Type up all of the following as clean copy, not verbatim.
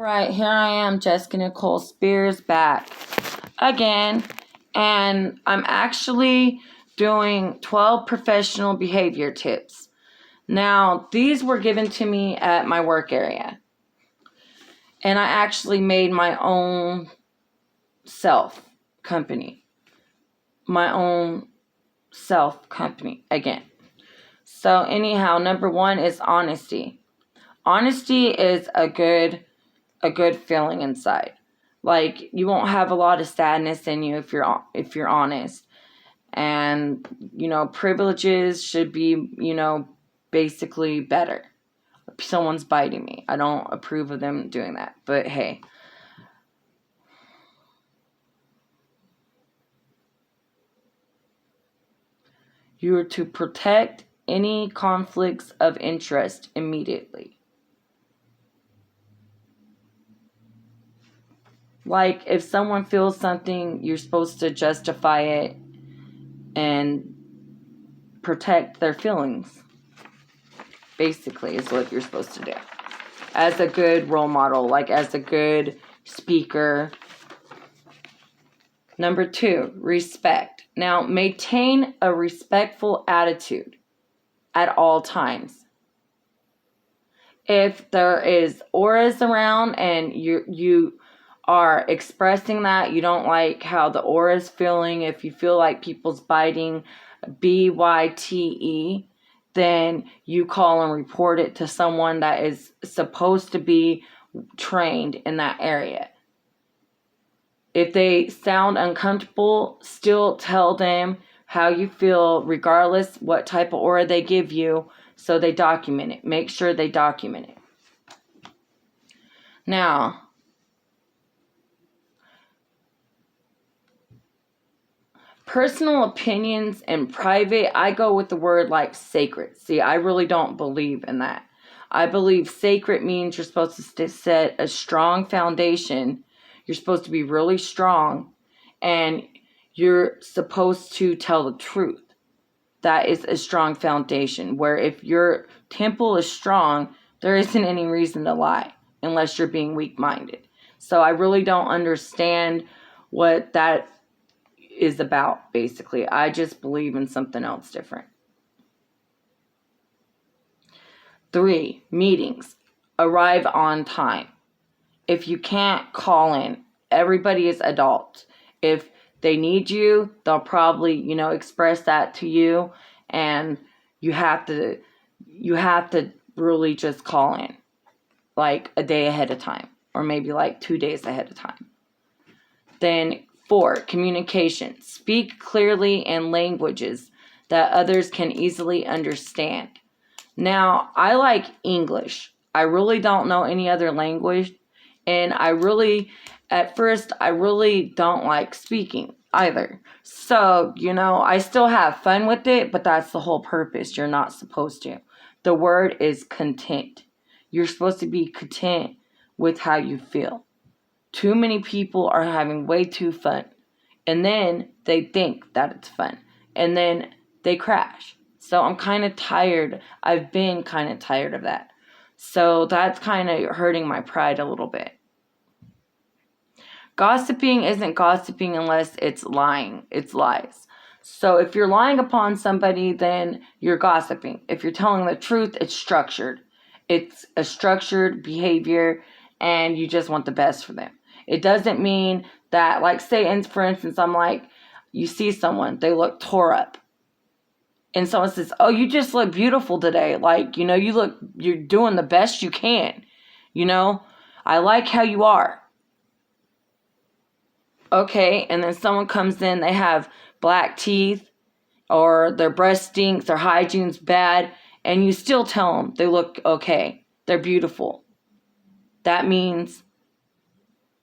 Right, here I am, Jessica Nicole Spears, back again, and I'm actually doing 12 professional behavior tips. Now, these were given to me at my work area, and I actually made my own company, my own company again. So anyhow, number one is honesty. Honesty is a good feeling inside. Like, you won't have a lot of sadness in you if you're honest. And privileges should be, basically better. Someone's biting me. I don't approve of them doing that. But hey. You are to protect any conflicts of interest immediately. Like, if someone feels something, you're supposed to justify it and protect their feelings. Basically, is what you're supposed to do. As a good role model, like as a good speaker. Number 2, respect. Now, maintain a respectful attitude at all times. If there is auras around and you are expressing that you don't like how the aura is feeling, if you feel like people's biting, BYTE, then you call and report it to someone that is supposed to be trained in that area. If they sound uncomfortable, still tell them how you feel, regardless what type of aura they give you, so they document it. Make sure they document it. Now, personal opinions in private, I go with the word like sacred. See, I really don't believe in that. I believe sacred means you're supposed to set a strong foundation. You're supposed to be really strong, and you're supposed to tell the truth. That is a strong foundation, where if your temple is strong, there isn't any reason to lie unless you're being weak-minded. So I really don't understand what that is about, basically. I just believe in something else different. 3, meetings. Arrive on time. If you can't, call in. Everybody is adult. If they need you, they'll probably, express that to you, and you have to really just call in like a day ahead of time, or maybe like 2 days ahead of time. Then 4, communication. Speak clearly in languages that others can easily understand. Now, I like English. I really don't know any other language, and at first, I really don't like speaking either. So, I still have fun with it, but that's the whole purpose. You're not supposed to. The word is content. You're supposed to be content with how you feel. Too many people are having way too fun, and then they think that it's fun, and then they crash. So I'm kind of tired. I've been kind of tired of that. So that's kind of hurting my pride a little bit. Gossiping isn't gossiping unless it's lying. It's lies. So if you're lying upon somebody, then you're gossiping. If you're telling the truth, it's structured. It's a structured behavior, and you just want the best for them. It doesn't mean that, like, say, for instance, I'm like, you see someone, they look tore up. And someone says, oh, you just look beautiful today. Like, you're doing the best you can. I like how you are. Okay, and then someone comes in, they have black teeth, or their breath stinks, their hygiene's bad, and you still tell them they look okay, they're beautiful. That means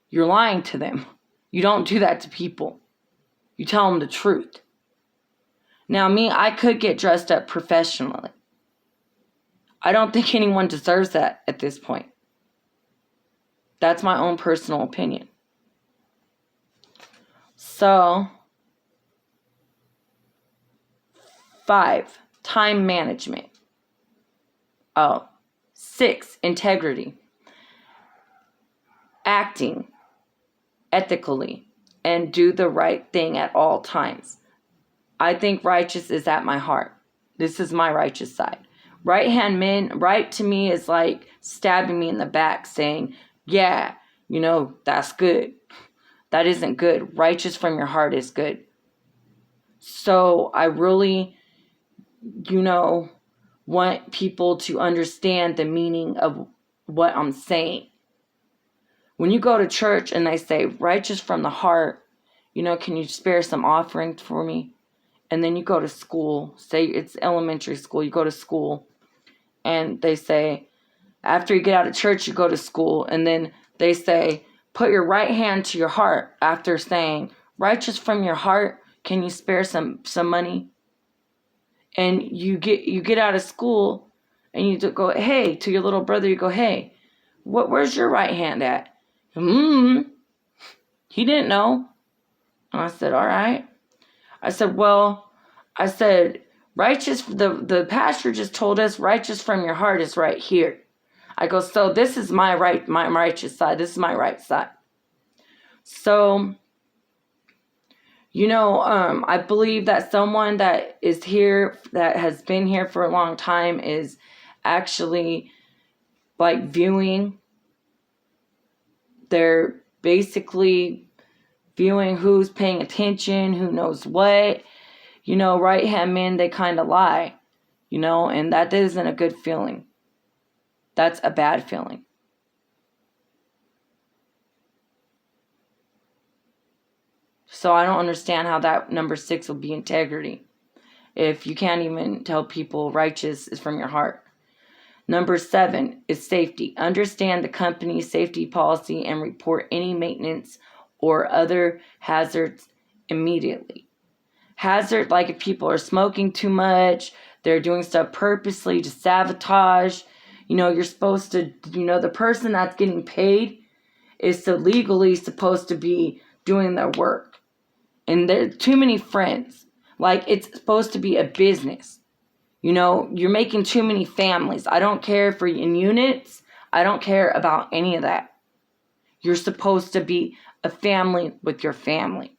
you're lying to them. You don't do that to people. You tell them the truth. Now, me, I could get dressed up professionally. I don't think anyone deserves that at this point. That's my own personal opinion. So, 5, time management. 6, integrity. acting ethically and do the right thing at all times. I think righteous is at my heart. This is my righteous side. Right hand men, right to me is like stabbing me in the back saying, yeah, that's good. That isn't good. Righteous from your heart is good. So I really, want people to understand the meaning of what I'm saying. When you go to church and they say, righteous from the heart, can you spare some offering for me? And then you go to school, say it's elementary school, you go to school, and they say, after you get out of church, you go to school, and then they say, put your right hand to your heart after saying, righteous from your heart, can you spare some money? And you get out of school, and you go, hey, to your little brother, you go, hey, where's your right hand at? He didn't know. And I said, all right. I said, righteous, the pastor just told us righteous from your heart is right here. I go, so this is my righteous side. This is my right side. So, I believe that someone that is here, that has been here for a long time, is actually like viewing. They're basically viewing who's paying attention, who knows what. Right hand men, they kind of lie, and that isn't a good feeling. That's a bad feeling. So I don't understand how that number 6 will be integrity if you can't even tell people righteous is from your heart. Number 7 is safety. Understand the company's safety policy and report any maintenance or other hazards immediately. Hazard, like if people are smoking too much, they're doing stuff purposely to sabotage. You're supposed to, the person that's getting paid is legally supposed to be doing their work. And there are too many friends. Like, it's supposed to be a business. You're making too many families. I don't care for in units. I don't care about any of that. You're supposed to be a family with your family.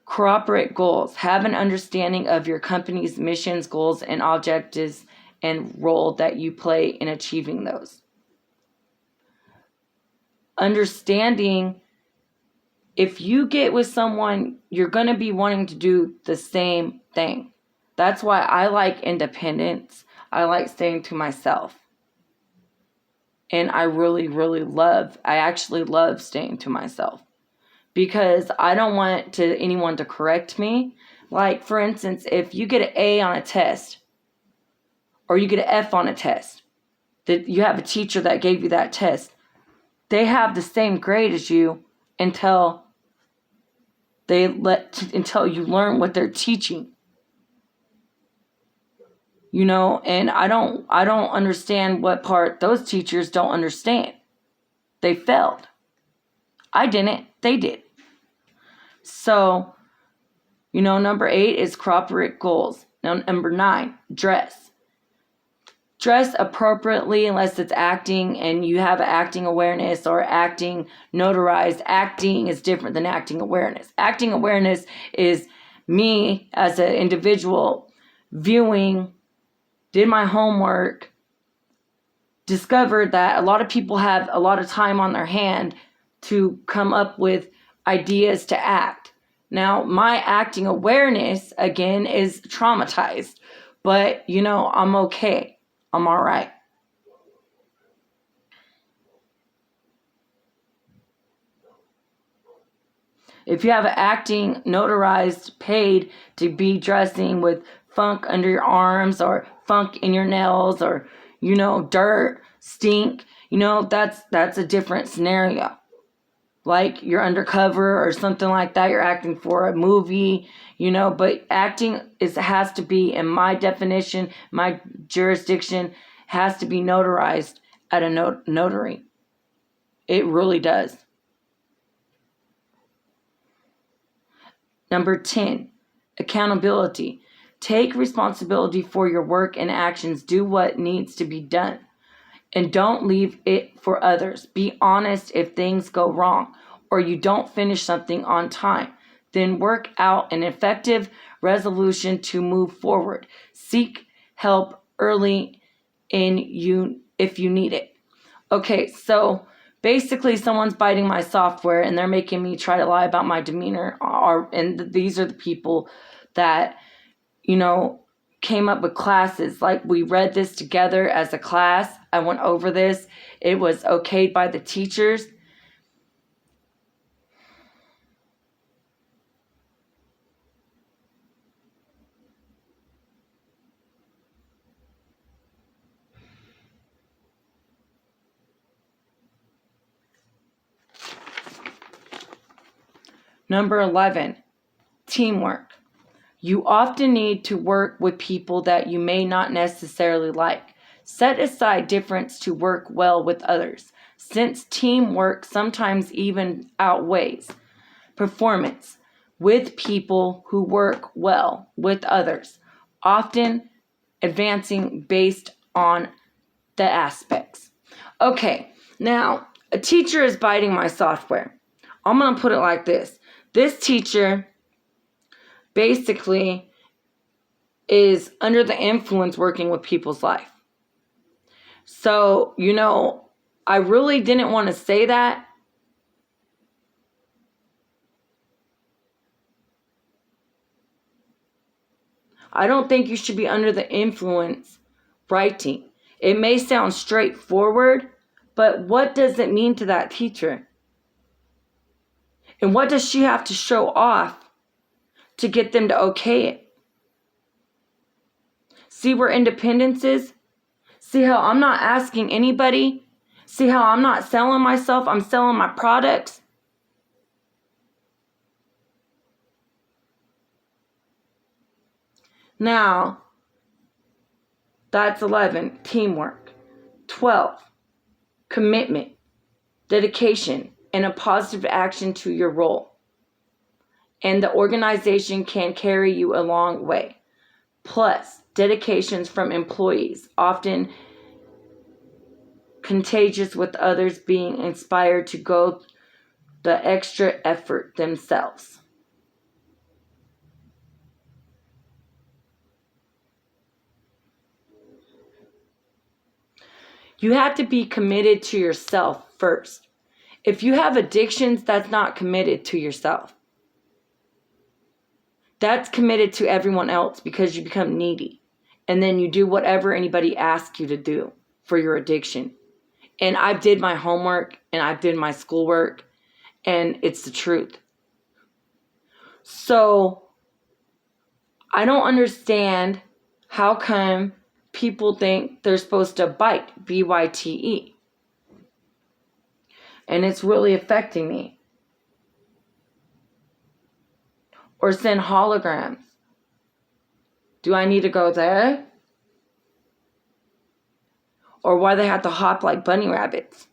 Corporate goals. Have an understanding of your company's missions, goals, and objectives, and role that you play in achieving those. Understanding, if you get with someone, you're going to be wanting to do the same thing. That's why I like independence. I like staying to myself. And I really, really I actually love staying to myself. Because I don't want anyone to correct me. Like, for instance, if you get an A on a test, or you get an F on a test, that you have a teacher that gave you that test, they have the same grade as you until you learn what they're teaching. And I don't understand what part those teachers don't understand. They failed. I didn't. They did. So, number 8 is corporate goals. Now, number 9, dress. Dress appropriately unless it's acting and you have acting awareness or acting notarized. Acting is different than acting awareness. Acting awareness is me as an individual viewing, did my homework, discovered that a lot of people have a lot of time on their hand to come up with ideas to act. Now, my acting awareness, again, is traumatized. But, I'm okay. I'm all right. If you have an acting notarized, paid to be dressing with funk under your arms or funk in your nails or, dirt, stink, that's a different scenario. Like you're undercover or something like that. You're acting for a movie, but acting has to be, in my definition, my jurisdiction, has to be notarized at a notary. It really does. Number 10, accountability. Take responsibility for your work and actions. Do what needs to be done. and don't leave it for others. Be honest if things go wrong or you don't finish something on time. Then work out an effective resolution to move forward. Seek help early if you need it. Okay, so basically someone's biting my software and they're making me try to lie about my demeanor. And these are the people that, came up with classes. Like, we read this together as a class. I went over this. It was okayed by the teachers. Number 11, teamwork. You often need to work with people that you may not necessarily like. Set aside difference to work well with others, since teamwork sometimes even outweighs performance with people who work well with others, often advancing based on the aspects. Okay, now a teacher is biting my software. I'm going to put it like this. This teacher basically is under the influence working with people's life. So, I really didn't want to say that. I don't think you should be under the influence writing. It may sound straightforward, but what does it mean to that teacher? And what does she have to show off to get them to okay it? See where independence is? See how I'm not asking anybody? See how I'm not selling myself? I'm selling my products. Now, that's 11, teamwork. 12, commitment, dedication, and a positive action to your role. And the organization can carry you a long way. Plus, dedications from employees, often contagious with others being inspired to go the extra effort themselves. You have to be committed to yourself first. If you have addictions, that's not committed to yourself. That's committed to everyone else because you become needy. And then you do whatever anybody asks you to do for your addiction. And I did my homework and I did my schoolwork, and it's the truth. So I don't understand how come people think they're supposed to bite, B-Y-T-E. And it's really affecting me. Or send holograms. Do I need to go there? Or why they have to hop like bunny rabbits?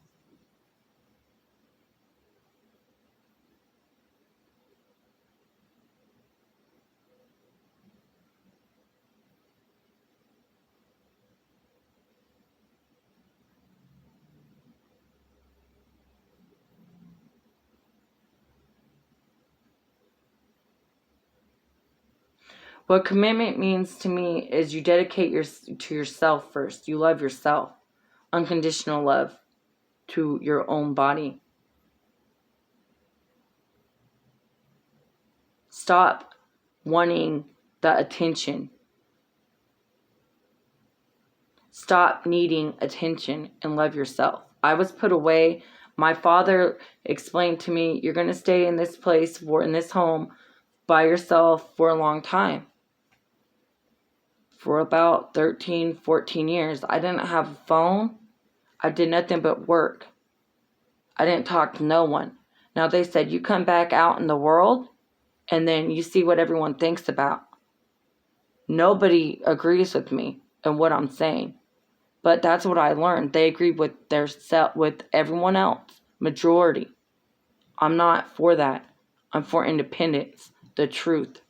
What commitment means to me is you dedicate to yourself first. You love yourself. Unconditional love to your own body. Stop wanting the attention. Stop needing attention and love yourself. I was put away. My father explained to me, you're going to stay in this place or in this home by yourself for a long time. For about 13, 14 years. I didn't have a phone. I did nothing but work. I didn't talk to no one. Now they said, you come back out in the world and then you see what everyone thinks about. Nobody agrees with me and what I'm saying. But that's what I learned. They agree with with everyone else. Majority. I'm not for that. I'm for independence. The truth.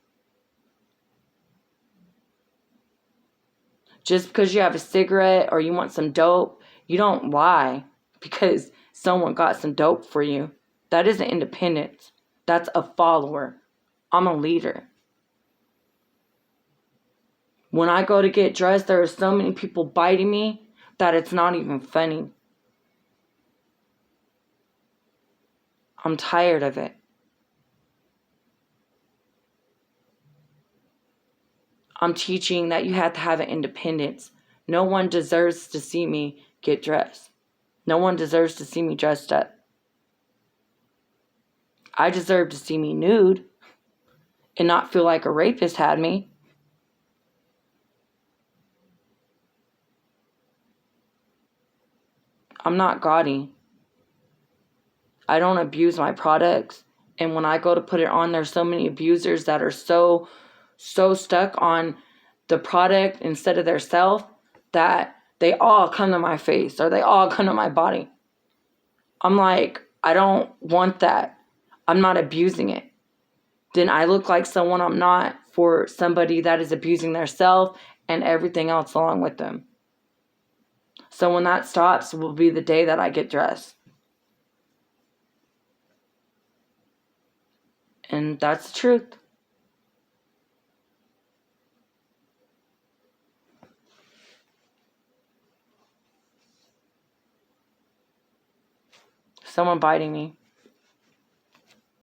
Just because you have a cigarette or you want some dope, you don't lie because someone got some dope for you. That isn't independence. That's a follower. I'm a leader. When I go to get dressed, there are so many people biting me that it's not even funny. I'm tired of it. I'm teaching that you have to have an independence. No one deserves to see me get dressed. No one deserves to see me dressed up. I deserve to see me nude and not feel like a rapist had me. I'm not gaudy. I don't abuse my products. And when I go to put it on, there's so many abusers that are so stuck on the product instead of their self that they all come to my face or they all come to my body. I'm like, I don't want that. I'm not abusing it. Then I look like someone I'm not for somebody that is abusing their self and everything else along with them. So when that stops will be the day that I get dressed. And that's the truth. Someone biting me.